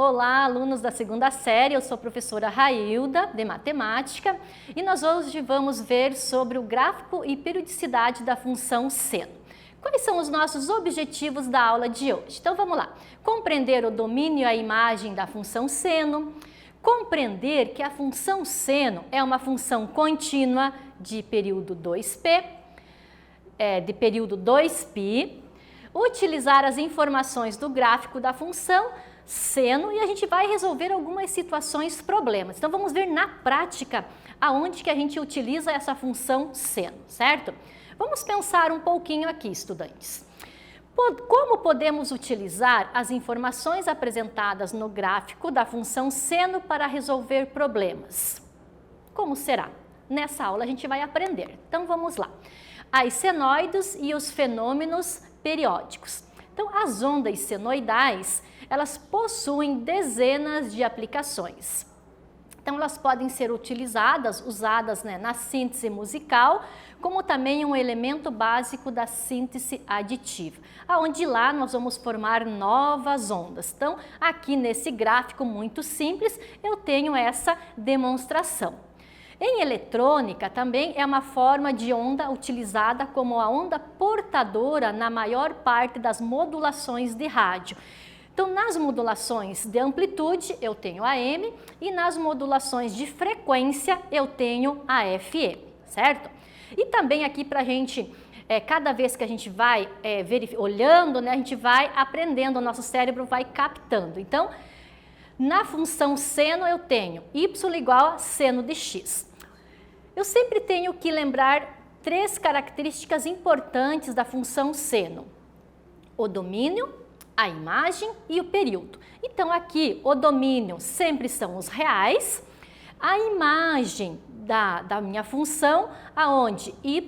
Olá, alunos da segunda série, eu sou a professora Railda, de Matemática, e nós hoje vamos ver sobre o gráfico e periodicidade da função seno. Quais são os nossos objetivos da aula de hoje? Então vamos lá, compreender o domínio e a imagem da função seno, compreender que a função seno é uma função contínua de período 2π, de período 2π, utilizar as informações do gráfico da função seno e a gente vai resolver algumas situações, problemas. Então vamos ver na prática aonde que a gente utiliza essa função seno, certo? Vamos pensar um pouquinho aqui, estudantes. Como podemos utilizar as informações apresentadas no gráfico da função seno para resolver problemas? Como será? Nessa aula a gente vai aprender. Então vamos lá. As senoides e os fenômenos periódicos. Então, as ondas senoidais, elas possuem dezenas de aplicações. Então, elas podem ser usadas na síntese musical, como também um elemento básico da síntese aditiva, aonde lá nós vamos formar novas ondas. Então, aqui nesse gráfico muito simples, eu tenho essa demonstração. Em eletrônica, também é uma forma de onda utilizada como a onda portadora na maior parte das modulações de rádio. Então, nas modulações de amplitude, eu tenho a M, e nas modulações de frequência, eu tenho a FM, certo? E também aqui para a gente, cada vez que a gente vai olhando, né, a gente vai aprendendo, o nosso cérebro vai captando. Então, na função seno eu tenho y igual a seno de x. Eu sempre tenho que lembrar três características importantes da função seno: o domínio, a imagem e o período. Então aqui o domínio sempre são os reais, a imagem da minha função, aonde y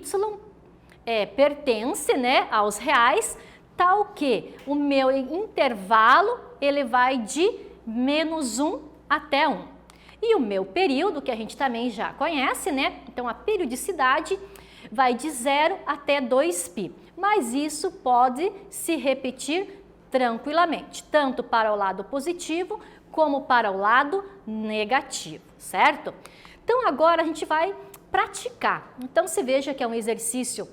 pertence, né, aos reais, tal que o meu intervalo ele vai de -1 até 1. E o meu período, que a gente também já conhece, né? Então a periodicidade vai de 0 até 2π. Mas isso pode se repetir tranquilamente, tanto para o lado positivo como para o lado negativo, certo? Então agora a gente vai praticar. Então você veja que é um exercício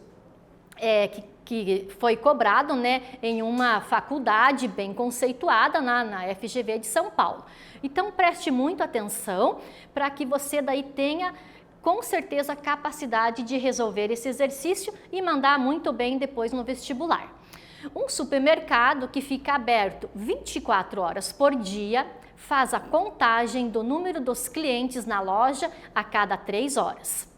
que foi cobrado, né, em uma faculdade bem conceituada na FGV de São Paulo. Então preste muito atenção para que você daí tenha com certeza a capacidade de resolver esse exercício e mandar muito bem depois no vestibular. Um supermercado que fica aberto 24 horas por dia faz a contagem do número dos clientes na loja a cada 3 horas.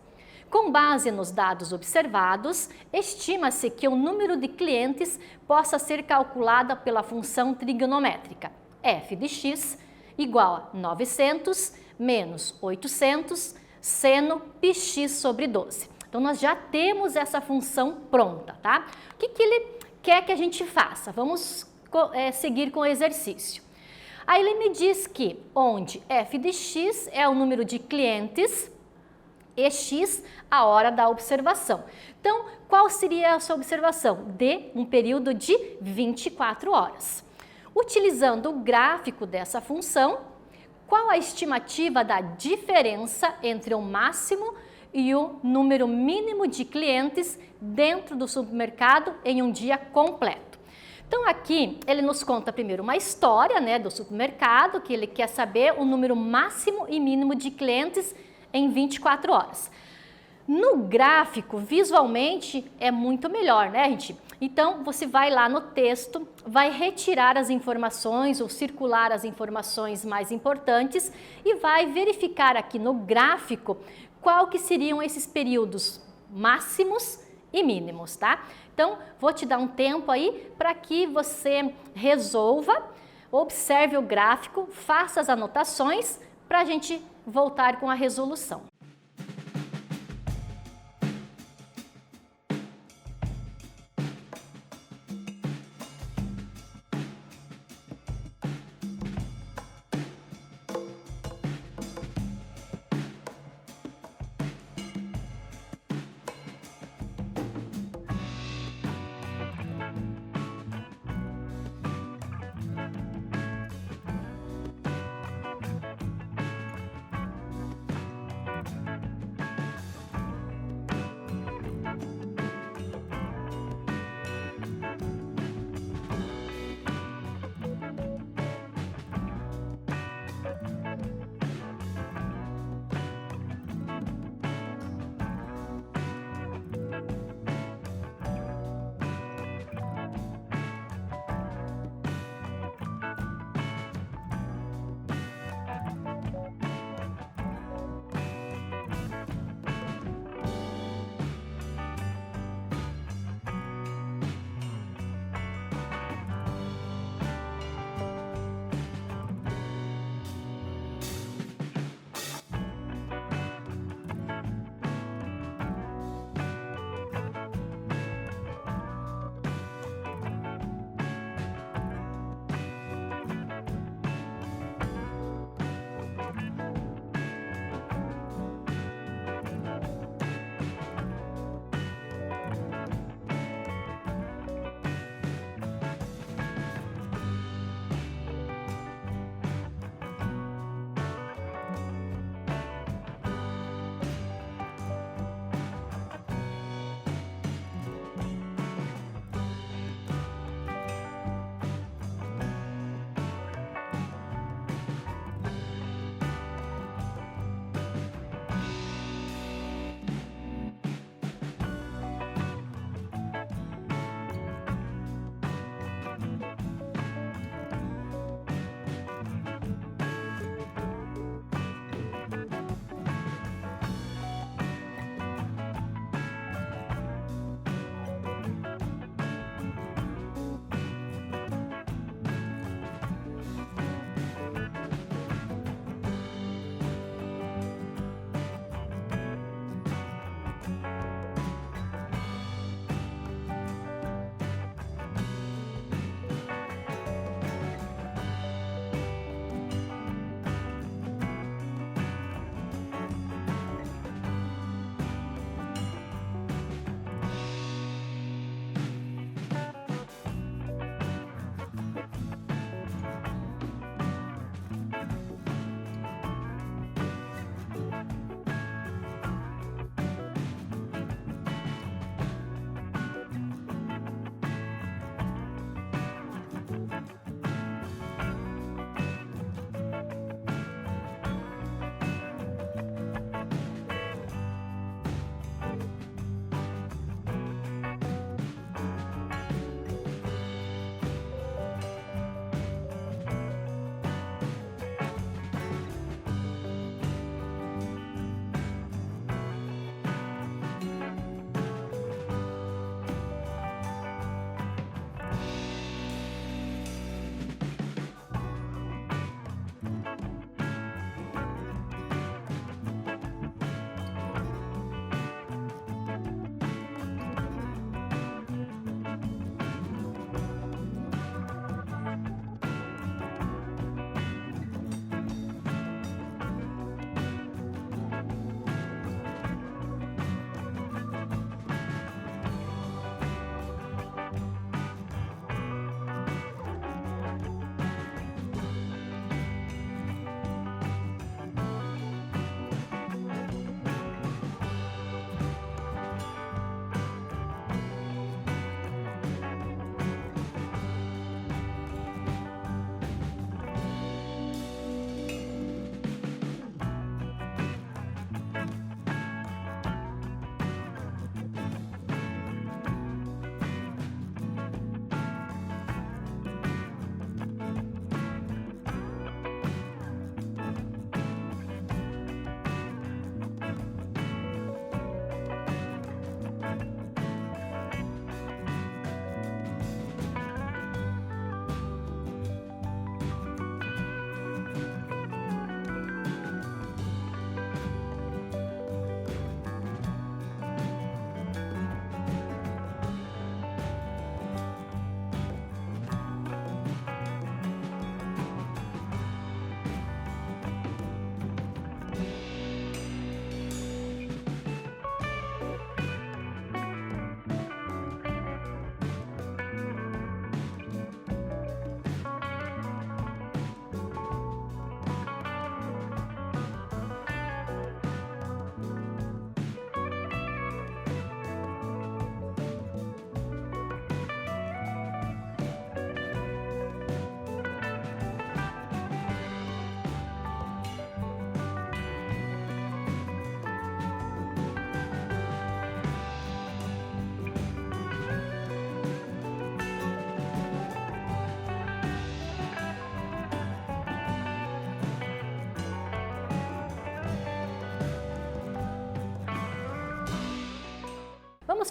Com base nos dados observados, estima-se que o número de clientes possa ser calculado pela função trigonométrica f de x igual a 900 menos 800 seno πx sobre 12. Então, nós já temos essa função pronta, tá? O que ele quer que a gente faça? Vamos seguir com o exercício. Aí ele me diz que onde f de x é o número de clientes e x a hora da observação. Então, qual seria a sua observação? De um período de 24 horas. Utilizando o gráfico dessa função, qual a estimativa da diferença entre o máximo e o número mínimo de clientes dentro do supermercado em um dia completo? Então aqui ele nos conta primeiro uma história, né, do supermercado, que ele quer saber o número máximo e mínimo de clientes em 24 horas. No gráfico, visualmente, é muito melhor, né, gente? Então, você vai lá no texto, vai retirar as informações ou circular as informações mais importantes e vai verificar aqui no gráfico qual que seriam esses períodos máximos e mínimos, tá? Então, vou te dar um tempo aí para que você resolva, observe o gráfico, faça as anotações para a gente voltar com a resolução.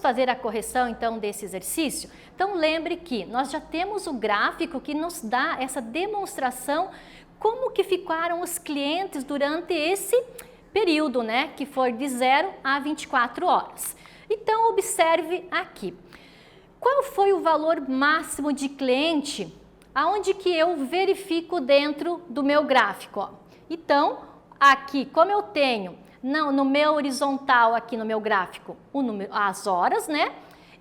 fazer a correção então desse exercício? Então lembre que nós já temos o gráfico que nos dá essa demonstração como que ficaram os clientes durante esse período, né, que foi de 0 a 24 horas. Então observe aqui. Qual foi o valor máximo de cliente aonde que eu verifico dentro do meu gráfico? Ó. Então, aqui, como eu tenho no meu horizontal, aqui no meu gráfico, o número, as horas, né?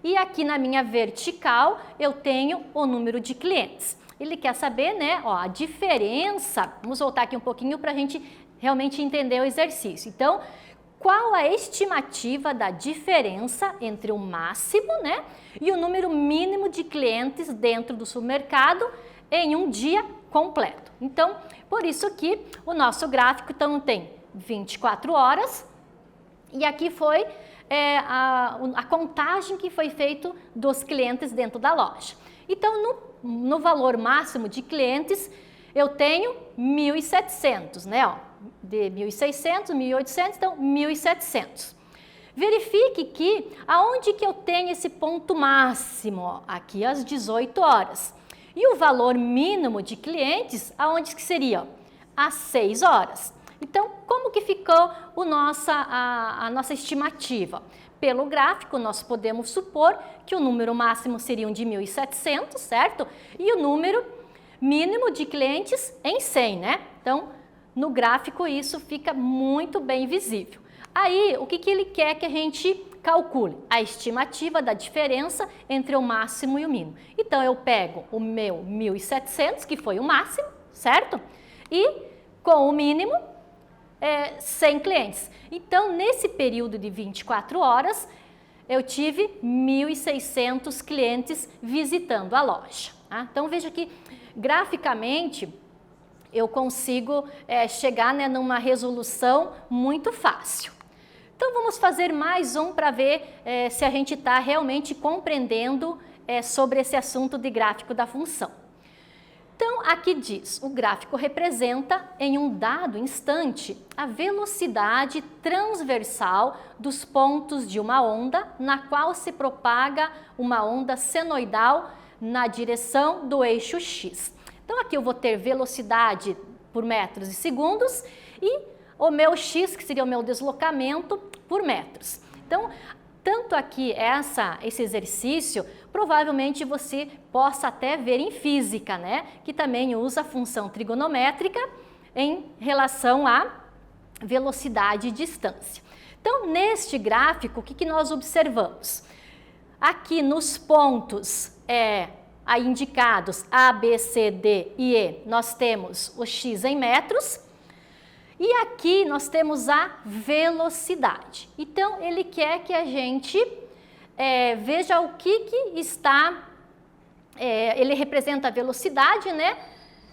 E aqui na minha vertical, eu tenho o número de clientes. Ele quer saber, né, ó, a diferença, vamos voltar aqui um pouquinho para a gente realmente entender o exercício. Então, qual a estimativa da diferença entre o máximo, né, e o número mínimo de clientes dentro do supermercado em um dia completo? Então, por isso que o nosso gráfico então tem 24 horas e aqui foi a contagem que foi feita dos clientes dentro da loja. Então, no valor máximo de clientes, eu tenho 1.700, né, ó. De 1.600, 1.800, então 1.700. Verifique que aonde que eu tenho esse ponto máximo, ó, aqui às 18 horas. E o valor mínimo de clientes, aonde que seria? Às 6 horas. Então, como que ficou a nossa estimativa? Pelo gráfico, nós podemos supor que o número máximo seria de 1.700, certo? E o número mínimo de clientes em 100, né? Então, no gráfico isso fica muito bem visível. Aí, o que ele quer que a gente calcule? A estimativa da diferença entre o máximo e o mínimo. Então, eu pego o meu 1.700, que foi o máximo, certo? E com o mínimo, 100 clientes. Então, nesse período de 24 horas, eu tive 1.600 clientes visitando a loja. Tá? Então, veja que, graficamente, eu consigo chegar, né, numa resolução muito fácil. Então, vamos fazer mais um para ver se a gente está realmente compreendendo sobre esse assunto de gráfico da função. Então, aqui diz, o gráfico representa em um dado instante a velocidade transversal dos pontos de uma onda na qual se propaga uma onda senoidal na direção do eixo X. Então, aqui eu vou ter velocidade por metros e segundos e o meu x, que seria o meu deslocamento, por metros. Então, tanto aqui esse exercício, provavelmente você possa até ver em física, né? Que também usa a função trigonométrica em relação à velocidade e distância. Então, neste gráfico, o que nós observamos? Aqui nos pontos aí indicados A, B, C, D e E, nós temos o x em metros. E aqui nós temos a velocidade. Então, ele quer que a gente veja o que está... ele representa a velocidade, né?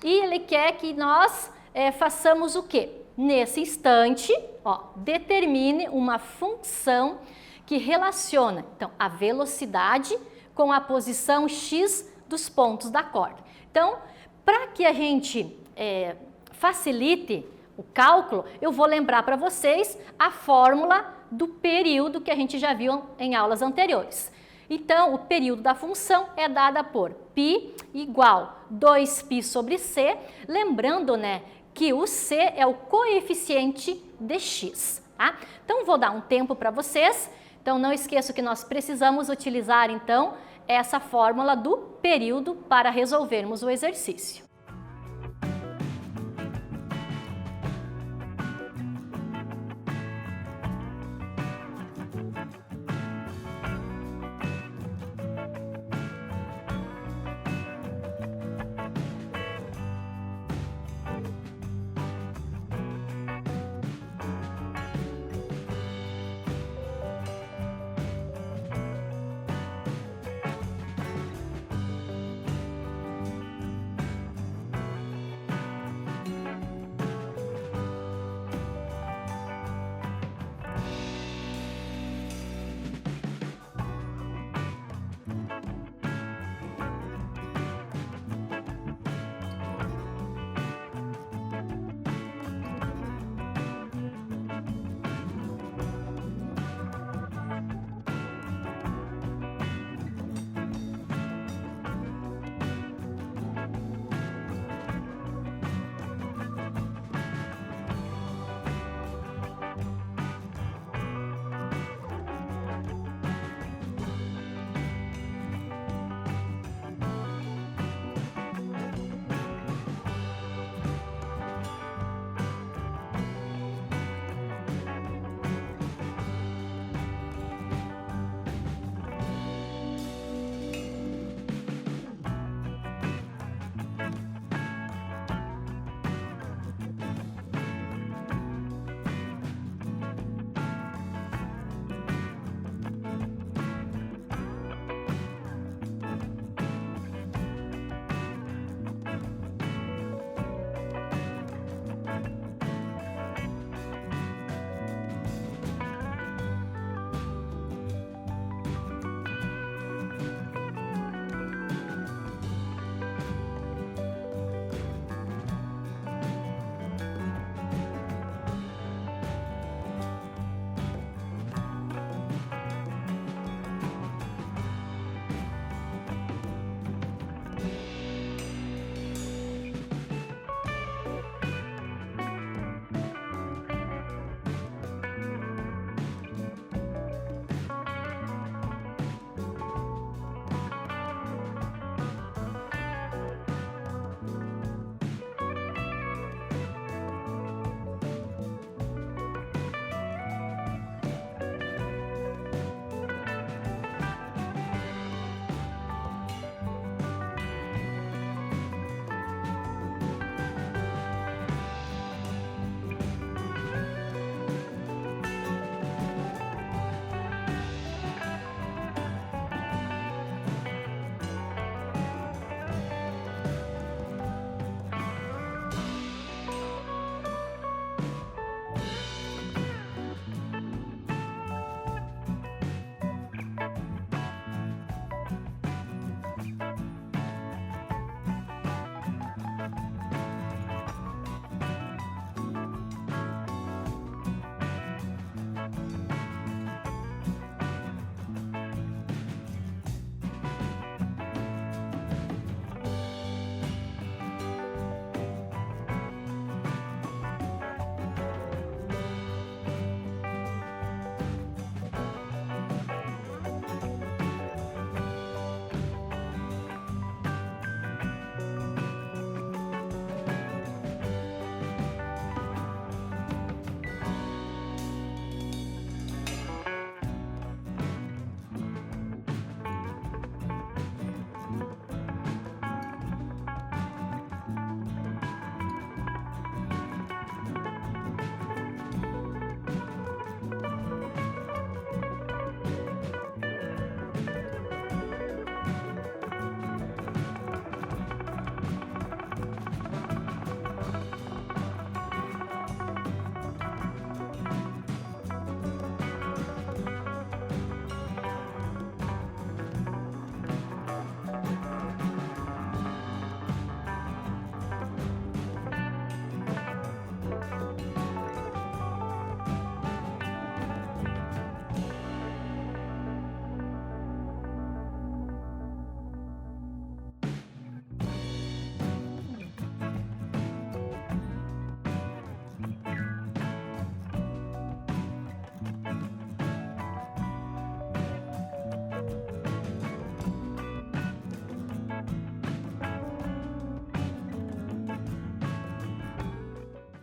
E ele quer que nós façamos o quê? Nesse instante, ó, determine uma função que relaciona, então, a velocidade com a posição x dos pontos da corda. Então, para que a gente facilite o cálculo, eu vou lembrar para vocês a fórmula do período que a gente já viu em aulas anteriores. Então, o período da função é dada por π igual 2π sobre c, lembrando, né, que o c é o coeficiente de x, tá? Então, vou dar um tempo para vocês. Então, não esqueça que nós precisamos utilizar, então, essa fórmula do período para resolvermos o exercício.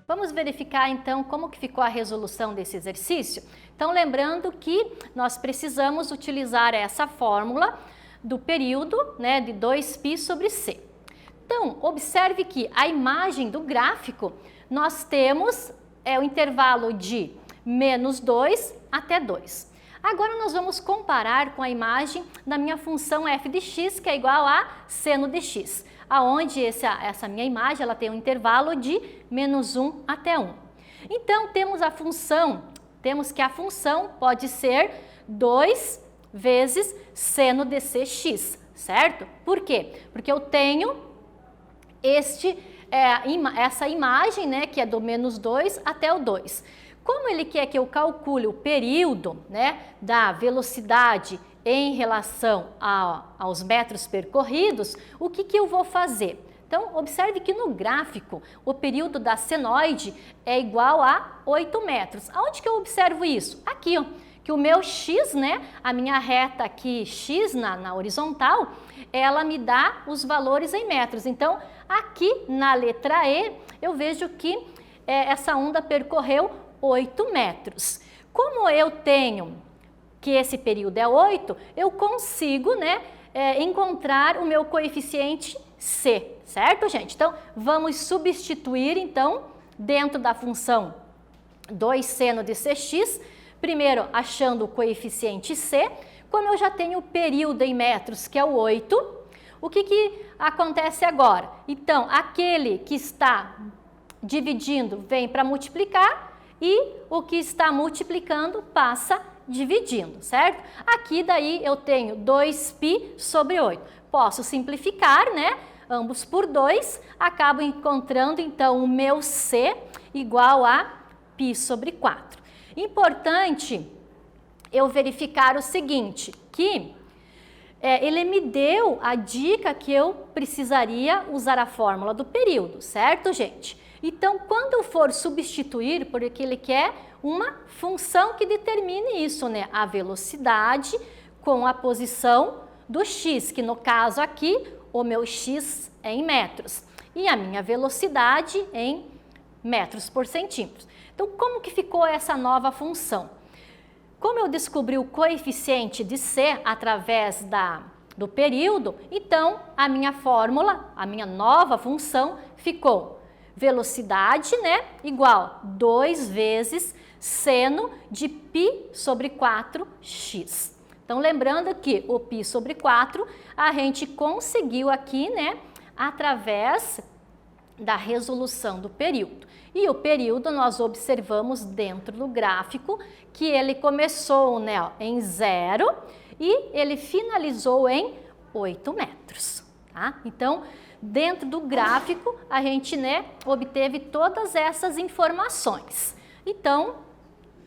Vamos verificar então como que ficou a resolução desse exercício? Então lembrando que nós precisamos utilizar essa fórmula do período, né, de 2π sobre c. Então observe que a imagem do gráfico nós temos o intervalo de -2 até 2. Agora nós vamos comparar com a imagem da minha função f de x, que é igual a seno de x, aonde essa minha imagem ela tem um intervalo de -1 até 1. Então temos que a função pode ser 2 vezes seno de cx, certo? Por quê? Porque eu tenho essa imagem, né, que é do -2 até o 2. Como ele quer que eu calcule o período, né, da velocidade em relação aos metros percorridos, o que eu vou fazer? Então, observe que no gráfico, o período da senoide é igual a 8 metros. Aonde que eu observo isso? Aqui, ó, que o meu x, né, a minha reta aqui, x na horizontal, ela me dá os valores em metros. Então, aqui na letra E, eu vejo que essa onda percorreu 8 metros. Como eu tenho que esse período é 8, eu consigo, né, encontrar o meu coeficiente c, certo, gente? Então, vamos substituir, então, dentro da função 2 seno de cx, primeiro achando o coeficiente c. Como eu já tenho o período em metros, que é o 8, o que acontece agora? Então, aquele que está dividindo vem para multiplicar, e o que está multiplicando passa dividindo, certo? Aqui daí eu tenho 2π sobre 8. Posso simplificar, né? Ambos por 2, acabo encontrando então o meu c igual a π sobre 4. Importante eu verificar o seguinte, que ele me deu a dica que eu precisaria usar a fórmula do período, certo, gente? Então, quando eu for substituir, porque ele quer uma função que determine isso, né? A velocidade com a posição do x, que no caso aqui, o meu x é em metros, e a minha velocidade em metros por centímetros. Então, como que ficou essa nova função? Como eu descobri o coeficiente de c através do período, então a minha fórmula, a minha nova função ficou velocidade, né, igual 2 vezes seno de π sobre 4x. Então, lembrando que o π sobre 4 a gente conseguiu aqui, né, através da resolução do período. E o período nós observamos dentro do gráfico que ele começou, né, ó, em 0 e ele finalizou em 8 metros. Tá? Então, dentro do gráfico, a gente, né, obteve todas essas informações. Então,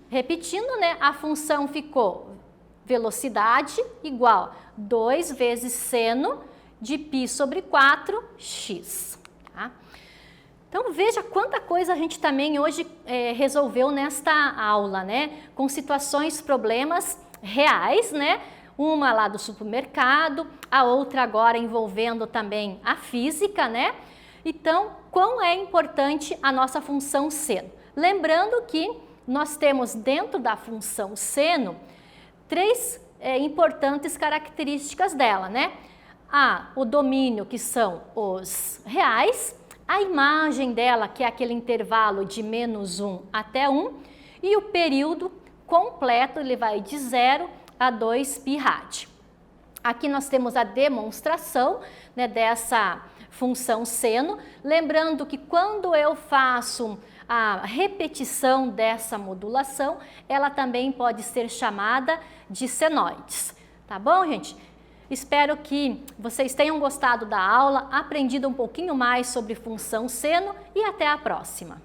repetindo, né, a função ficou velocidade igual 2 vezes seno de π sobre 4x. Tá? Então, veja quanta coisa a gente também hoje resolveu nesta aula, né? Com situações, problemas reais, né? Uma lá do supermercado, a outra agora envolvendo também a física, né? Então, quão é importante a nossa função seno? Lembrando que nós temos dentro da função seno 3 importantes características dela, né? O domínio, que são os reais, a imagem dela, que é aquele intervalo de -1 até 1, e o período completo, ele vai de 0 a 2π rad. Aqui nós temos a demonstração, né, dessa função seno, lembrando que quando eu faço a repetição dessa modulação, ela também pode ser chamada de senoides. Tá bom, gente? Espero que vocês tenham gostado da aula, aprendido um pouquinho mais sobre função seno e até a próxima.